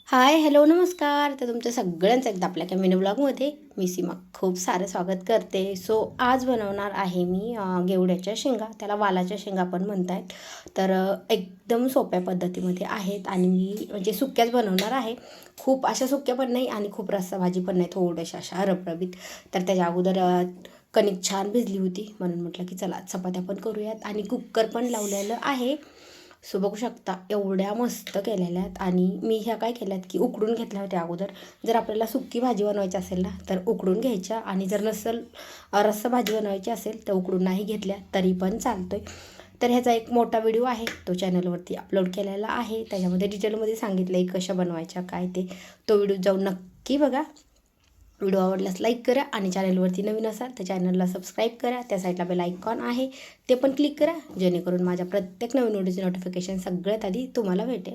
हाय, hello, नमस्कार. तर तुमचं सगळ्यांचं एकदा आपल्या मिनी ब्लॉगमध्ये मी सीमा खूप सारं स्वागत करते. सो आज बनवणार आहे मी गेवड्याच्या शेंगा, त्याला वालाच्या शेंगा पण म्हणतात. तर एकदम सोप्या पद्धतीमध्ये आहेत आणि मी म्हणजे सुक्याच बनवणार आहे. खूप अशा सुक्या पण नाही आणि खूप रस्सा भाजी पण नाही, थोड्याशा अशा रबरबीत. तर त्याच्या अगोदर कणिक छान भिजली होती म्हणून म्हटलं की चला चपात्या पण करूयात आणि कुकर पण लावलेलं आहे. सो बघू शकता एवढ्या मस्त केलेल्या आहेत आणि मी ह्या काय केल्यात की उकडून घेतल्या होत्या अगोदर. जर आपल्याला सुक्की भाजी बनवायची असेल ना तर उकडून घ्यायच्या आणि जर नसेल रस्सा भाजी बनवायची असेल तर उकडून नाही घेतल्या तरी पण चालतोय. तर ह्याचा एक मोठा व्हिडिओ आहे, तो चॅनलवरती अपलोड केलेला आहे. त्याच्यामध्ये डिटेलमध्ये सांगितलं आहे कशा बनवायच्या काय ते. तो व्हिडिओ जाऊन नक्की बघा. व्हिडिओ आवडल्यास लाईक करा आणि चॅनलवरती नवीन असाल तर चॅनलला सबस्क्राईब करा. त्या साईडला बेल आयकॉन आहे ते पण क्लिक करा, जेणेकरून माझ्या प्रत्येक नवीन व्हिडिओचे नोटिफिकेशन सगळ्यात आधी तुम्हाला भेटेल.